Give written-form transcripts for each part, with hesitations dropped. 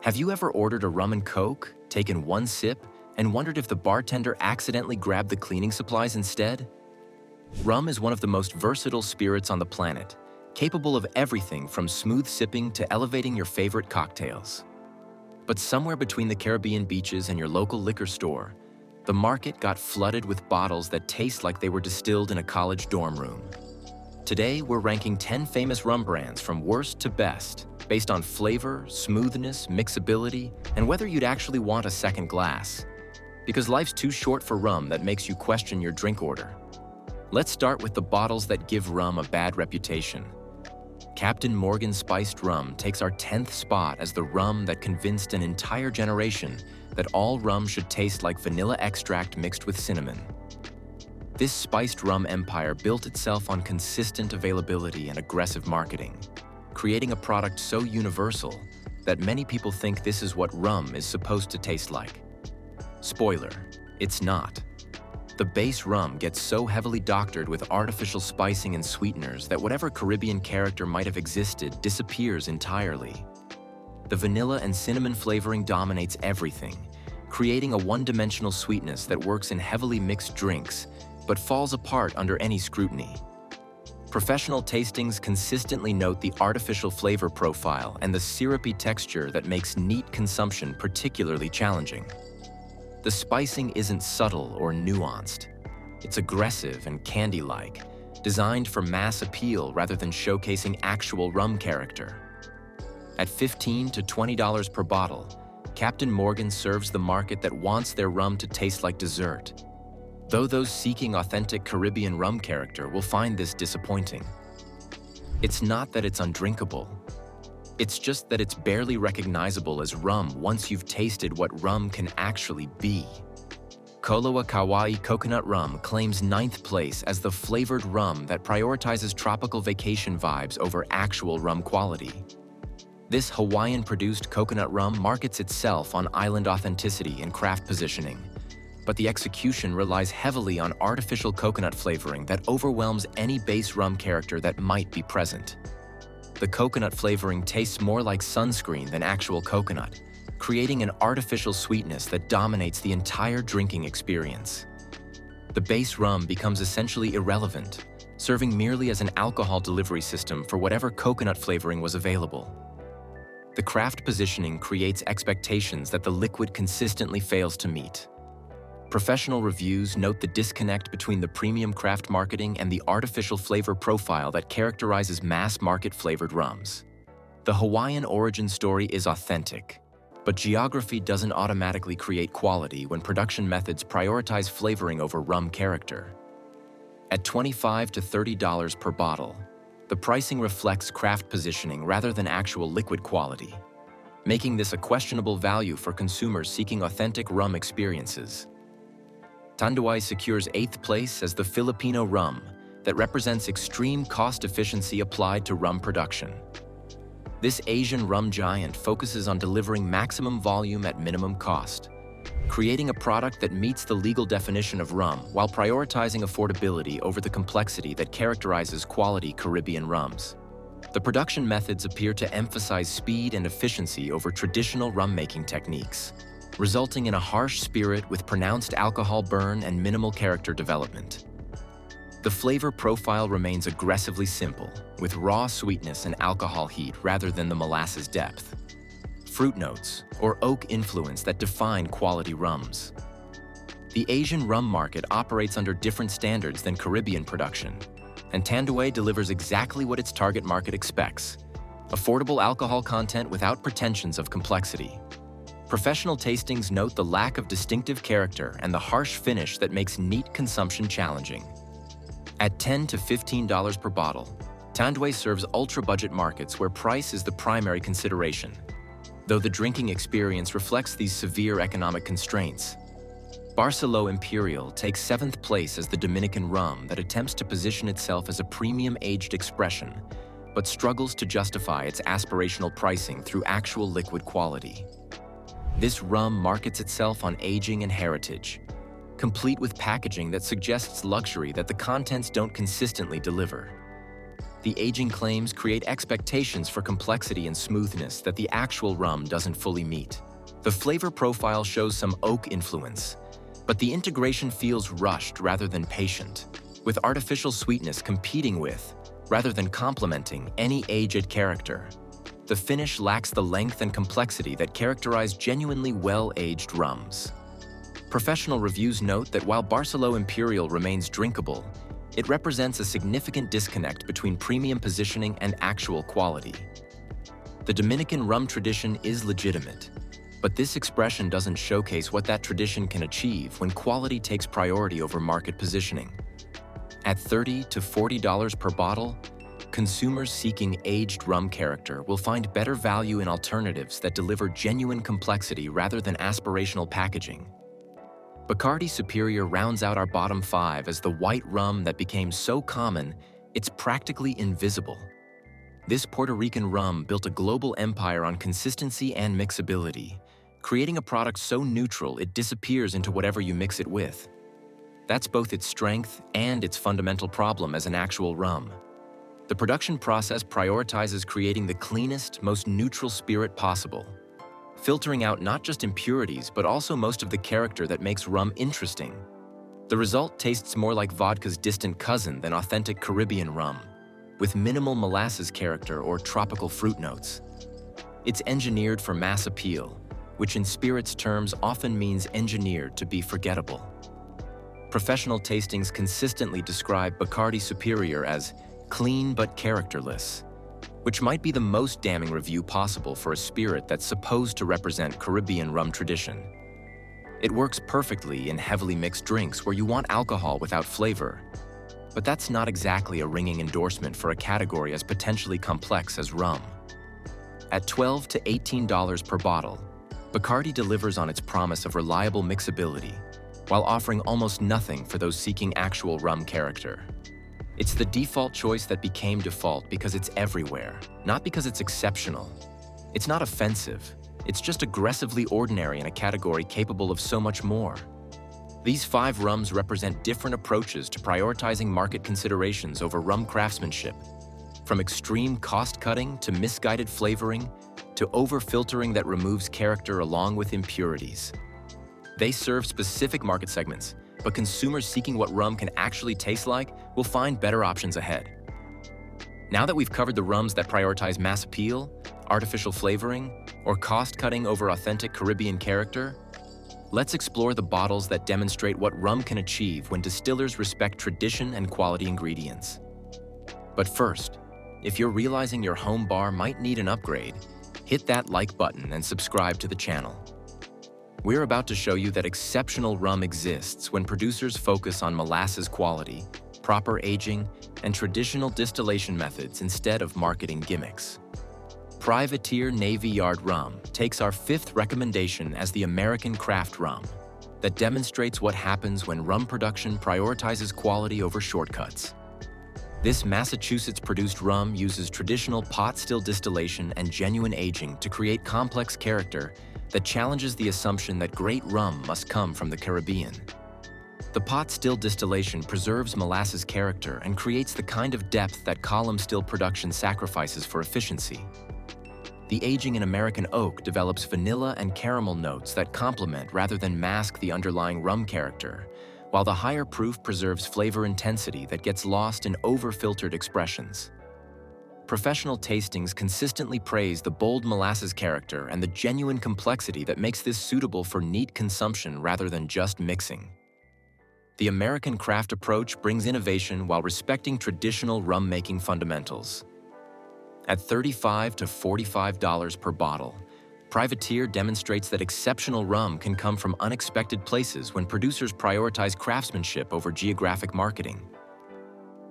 Have you ever ordered a rum and coke, taken one sip, and wondered if the bartender accidentally grabbed the cleaning supplies instead? Rum is one of the most versatile spirits on the planet, capable of everything from smooth sipping to elevating your favorite cocktails. But somewhere between the Caribbean beaches and your local liquor store, the market got flooded with bottles that taste like they were distilled in a college dorm room. Today, we're ranking 10 famous rum brands from worst to best, based on flavor, smoothness, mixability, and whether you'd actually want a second glass. Because life's too short for rum that makes you question your drink order. Let's start with the bottles that give rum a bad reputation. Captain Morgan Spiced Rum takes our 10th spot as the rum that convinced an entire generation that all rum should taste like vanilla extract mixed with cinnamon. This spiced rum empire built itself on consistent availability and aggressive marketing, creating a product so universal that many people think this is what rum is supposed to taste like. Spoiler, it's not. The base rum gets so heavily doctored with artificial spicing and sweeteners that whatever Caribbean character might have existed disappears entirely. The vanilla and cinnamon flavoring dominates everything, creating a one-dimensional sweetness that works in heavily mixed drinks, but falls apart under any scrutiny. Professional tastings consistently note the artificial flavor profile and the syrupy texture that makes neat consumption particularly challenging. The spicing isn't subtle or nuanced. It's aggressive and candy-like, designed for mass appeal rather than showcasing actual rum character. At $15 to $20 per bottle, Captain Morgan serves the market that wants their rum to taste like dessert. Though those seeking authentic Caribbean rum character will find this disappointing. It's not that it's undrinkable. It's just that it's barely recognizable as rum once you've tasted what rum can actually be. Koloa Kauai Coconut Rum claims 9th place as the flavored rum that prioritizes tropical vacation vibes over actual rum quality. This Hawaiian-produced coconut rum markets itself on island authenticity and craft positioning, but the execution relies heavily on artificial coconut flavoring that overwhelms any base rum character that might be present. The coconut flavoring tastes more like sunscreen than actual coconut, creating an artificial sweetness that dominates the entire drinking experience. The base rum becomes essentially irrelevant, serving merely as an alcohol delivery system for whatever coconut flavoring was available. The craft positioning creates expectations that the liquid consistently fails to meet. Professional reviews note the disconnect between the premium craft marketing and the artificial flavor profile that characterizes mass-market flavored rums. The Hawaiian origin story is authentic, but geography doesn't automatically create quality when production methods prioritize flavoring over rum character. At $25 to $30 per bottle, the pricing reflects craft positioning rather than actual liquid quality, making this a questionable value for consumers seeking authentic rum experiences. Tanduay secures 8th place as the Filipino rum that represents extreme cost efficiency applied to rum production. This Asian rum giant focuses on delivering maximum volume at minimum cost, creating a product that meets the legal definition of rum while prioritizing affordability over the complexity that characterizes quality Caribbean rums. The production methods appear to emphasize speed and efficiency over traditional rum-making techniques, resulting in a harsh spirit with pronounced alcohol burn and minimal character development. The flavor profile remains aggressively simple, with raw sweetness and alcohol heat rather than the molasses depth. Fruit notes, or oak influence that define quality rums. The Asian rum market operates under different standards than Caribbean production, and Tanduay delivers exactly what its target market expects: affordable alcohol content without pretensions of complexity. Professional tastings note the lack of distinctive character and the harsh finish that makes neat consumption challenging. At $10 to $15 per bottle, Tanduay serves ultra-budget markets where price is the primary consideration, though the drinking experience reflects these severe economic constraints. Barcelo Imperial takes 7th place as the Dominican rum that attempts to position itself as a premium aged expression, but struggles to justify its aspirational pricing through actual liquid quality. This rum markets itself on aging and heritage, complete with packaging that suggests luxury that the contents don't consistently deliver. The aging claims create expectations for complexity and smoothness that the actual rum doesn't fully meet. The flavor profile shows some oak influence, but the integration feels rushed rather than patient, with artificial sweetness competing with, rather than complementing, any aged character. The finish lacks the length and complexity that characterize genuinely well-aged rums. Professional reviews note that while Barcelo Imperial remains drinkable, it represents a significant disconnect between premium positioning and actual quality. The Dominican rum tradition is legitimate, but this expression doesn't showcase what that tradition can achieve when quality takes priority over market positioning. At $30 to $40 per bottle, consumers seeking aged rum character will find better value in alternatives that deliver genuine complexity rather than aspirational packaging. Bacardi Superior rounds out our bottom 5 as the white rum that became so common, it's practically invisible. This Puerto Rican rum built a global empire on consistency and mixability, creating a product so neutral it disappears into whatever you mix it with. That's both its strength and its fundamental problem as an actual rum. The production process prioritizes creating the cleanest, most neutral spirit possible, filtering out not just impurities but also most of the character that makes rum interesting. The result tastes more like vodka's distant cousin than authentic Caribbean rum, with minimal molasses character or tropical fruit notes. It's engineered for mass appeal, which in spirits terms often means engineered to be forgettable. Professional tastings consistently describe Bacardi Superior as clean but characterless, which might be the most damning review possible for a spirit that's supposed to represent Caribbean rum tradition. It works perfectly in heavily mixed drinks where you want alcohol without flavor, but that's not exactly a ringing endorsement for a category as potentially complex as rum. At $12 to $18 per bottle, Bacardi delivers on its promise of reliable mixability, while offering almost nothing for those seeking actual rum character. It's the default choice that became default because it's everywhere, not because it's exceptional. It's not offensive, it's just aggressively ordinary in a category capable of so much more. These 5 rums represent different approaches to prioritizing market considerations over rum craftsmanship, from extreme cost-cutting to misguided flavoring to over-filtering that removes character along with impurities. They serve specific market segments, but consumers seeking what rum can actually taste like will find better options ahead. Now that we've covered the rums that prioritize mass appeal, artificial flavoring, or cost-cutting over authentic Caribbean character, let's explore the bottles that demonstrate what rum can achieve when distillers respect tradition and quality ingredients. But first, if you're realizing your home bar might need an upgrade, hit that like button and subscribe to the channel. We're about to show you that exceptional rum exists when producers focus on molasses quality, proper aging, and traditional distillation methods instead of marketing gimmicks. Privateer Navy Yard Rum takes our 5th recommendation as the American craft rum that demonstrates what happens when rum production prioritizes quality over shortcuts. This Massachusetts-produced rum uses traditional pot still distillation and genuine aging to create complex character that challenges the assumption that great rum must come from the Caribbean. The pot still distillation preserves molasses character and creates the kind of depth that column still production sacrifices for efficiency. The aging in American oak develops vanilla and caramel notes that complement rather than mask the underlying rum character, while the higher proof preserves flavor intensity that gets lost in over-filtered expressions. Professional tastings consistently praise the bold molasses character and the genuine complexity that makes this suitable for neat consumption rather than just mixing. The American craft approach brings innovation while respecting traditional rum-making fundamentals. At $35 to $45 per bottle, Privateer demonstrates that exceptional rum can come from unexpected places when producers prioritize craftsmanship over geographic marketing.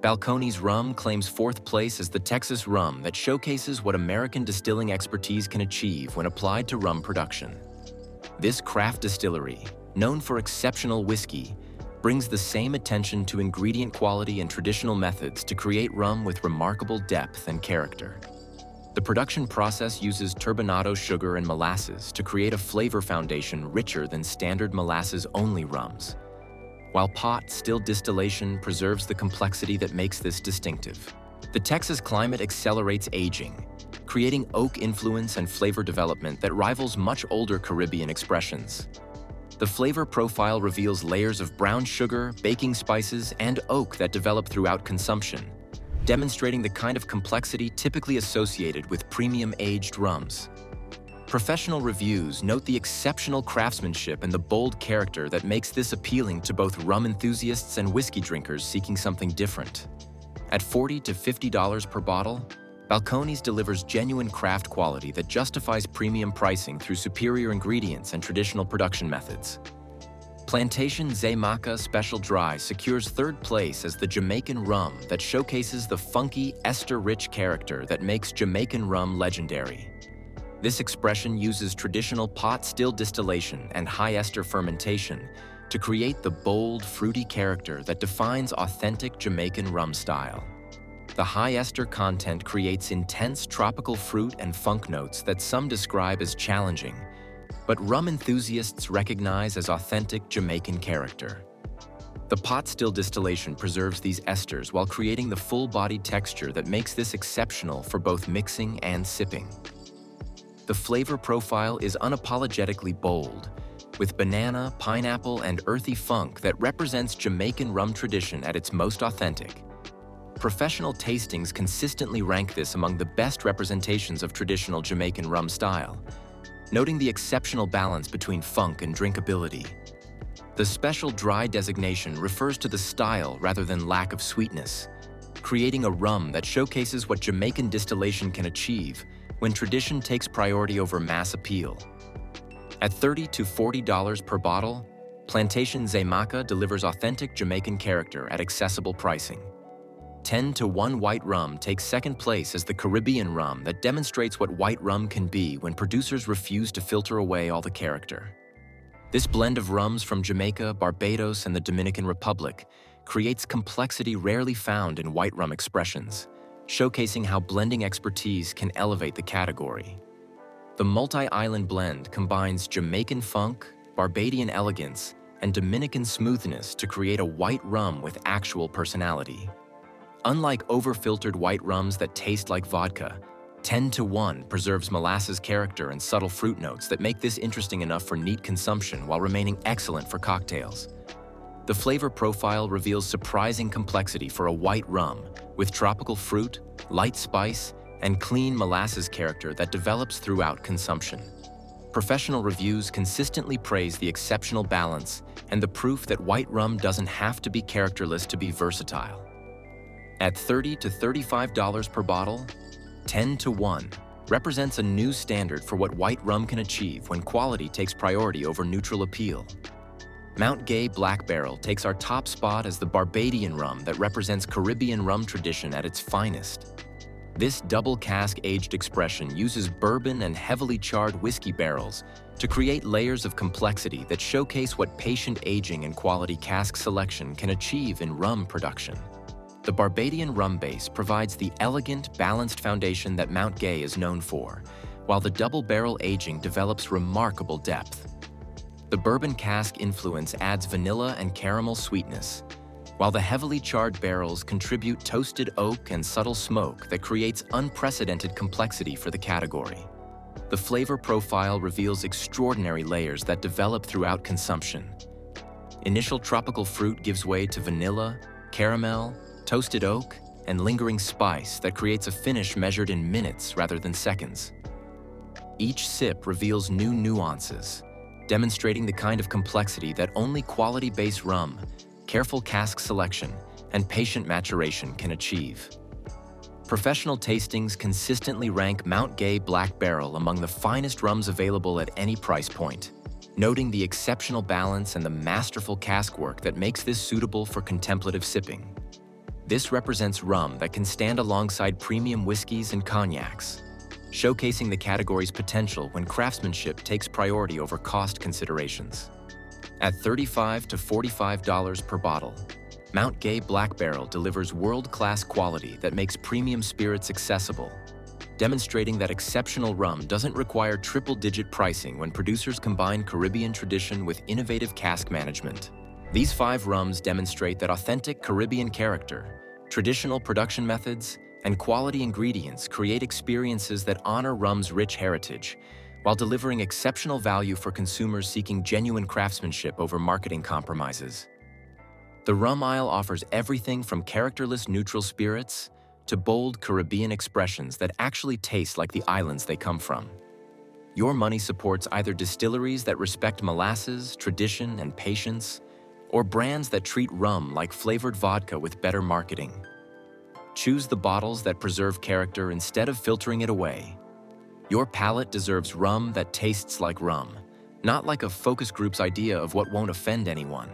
Balcones Rum claims 4th place as the Texas rum that showcases what American distilling expertise can achieve when applied to rum production. This craft distillery, known for exceptional whiskey, brings the same attention to ingredient quality and traditional methods to create rum with remarkable depth and character. The production process uses turbinado sugar and molasses to create a flavor foundation richer than standard molasses-only rums, while pot still distillation preserves the complexity that makes this distinctive. The Texas climate accelerates aging, creating oak influence and flavor development that rivals much older Caribbean expressions. The flavor profile reveals layers of brown sugar, baking spices, and oak that develop throughout consumption, demonstrating the kind of complexity typically associated with premium-aged rums. Professional reviews note the exceptional craftsmanship and the bold character that makes this appealing to both rum enthusiasts and whiskey drinkers seeking something different. At $40 to $50 per bottle, Balcones delivers genuine craft quality that justifies premium pricing through superior ingredients and traditional production methods. Plantation Jamaica Special Dry secures third place as the Jamaican rum that showcases the funky, ester-rich character that makes Jamaican rum legendary. This expression uses traditional pot-still distillation and high-ester fermentation to create the bold, fruity character that defines authentic Jamaican rum style. The high ester content creates intense tropical fruit and funk notes that some describe as challenging, but rum enthusiasts recognize as authentic Jamaican character. The pot still distillation preserves these esters while creating the full-bodied texture that makes this exceptional for both mixing and sipping. The flavor profile is unapologetically bold, with banana, pineapple, and earthy funk that represents Jamaican rum tradition at its most authentic. Professional tastings consistently rank this among the best representations of traditional Jamaican rum style, noting the exceptional balance between funk and drinkability. The special dry designation refers to the style rather than lack of sweetness, creating a rum that showcases what Jamaican distillation can achieve when tradition takes priority over mass appeal. At $30 to $40 per bottle, Plantation Jamaica delivers authentic Jamaican character at accessible pricing. 10-to-1 white rum takes second place as the Caribbean rum that demonstrates what white rum can be when producers refuse to filter away all the character. This blend of rums from Jamaica, Barbados, and the Dominican Republic creates complexity rarely found in white rum expressions, showcasing how blending expertise can elevate the category. The multi-island blend combines Jamaican funk, Barbadian elegance, and Dominican smoothness to create a white rum with actual personality. Unlike over-filtered white rums that taste like vodka, 10-to-1 preserves molasses character and subtle fruit notes that make this interesting enough for neat consumption while remaining excellent for cocktails. The flavor profile reveals surprising complexity for a white rum, with tropical fruit, light spice, and clean molasses character that develops throughout consumption. Professional reviews consistently praise the exceptional balance and the proof that white rum doesn't have to be characterless to be versatile. At $30 to $35 per bottle, 10-to-1 represents a new standard for what white rum can achieve when quality takes priority over neutral appeal. Mount Gay Black Barrel takes our top spot as the Barbadian rum that represents Caribbean rum tradition at its finest. This double cask-aged expression uses bourbon and heavily charred whiskey barrels to create layers of complexity that showcase what patient aging and quality cask selection can achieve in rum production. The Barbadian rum base provides the elegant, balanced foundation that Mount Gay is known for, while the double-barrel aging develops remarkable depth. The bourbon cask influence adds vanilla and caramel sweetness, while the heavily charred barrels contribute toasted oak and subtle smoke that creates unprecedented complexity for the category. The flavor profile reveals extraordinary layers that develop throughout consumption. Initial tropical fruit gives way to vanilla, caramel, toasted oak, and lingering spice that creates a finish measured in minutes rather than seconds. Each sip reveals new nuances, demonstrating the kind of complexity that only quality-based rum, careful cask selection, and patient maturation can achieve. Professional tastings consistently rank Mount Gay Black Barrel among the finest rums available at any price point, noting the exceptional balance and the masterful cask work that makes this suitable for contemplative sipping. This represents rum that can stand alongside premium whiskeys and cognacs, showcasing the category's potential when craftsmanship takes priority over cost considerations. At $35 to $45 per bottle, Mount Gay Black Barrel delivers world-class quality that makes premium spirits accessible, demonstrating that exceptional rum doesn't require triple-digit pricing when producers combine Caribbean tradition with innovative cask management. These 5 rums demonstrate that authentic Caribbean character, traditional production methods, And quality ingredients create experiences that honor rum's rich heritage, while delivering exceptional value for consumers seeking genuine craftsmanship over marketing compromises. The rum aisle offers everything from characterless neutral spirits to bold Caribbean expressions that actually taste like the islands they come from. Your money supports either distilleries that respect molasses, tradition, and patience, or brands that treat rum like flavored vodka with better marketing. Choose the bottles that preserve character instead of filtering it away. Your palate deserves rum that tastes like rum, not like a focus group's idea of what won't offend anyone.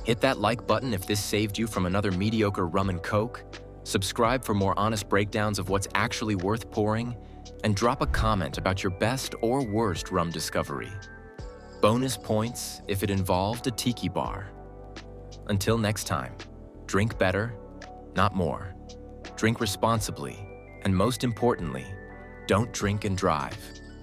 Hit that like button if this saved you from another mediocre rum and coke, subscribe for more honest breakdowns of what's actually worth pouring, and drop a comment about your best or worst rum discovery. Bonus points if it involved a tiki bar. Until next time, drink better, not more. Drink responsibly, and most importantly, don't drink and drive.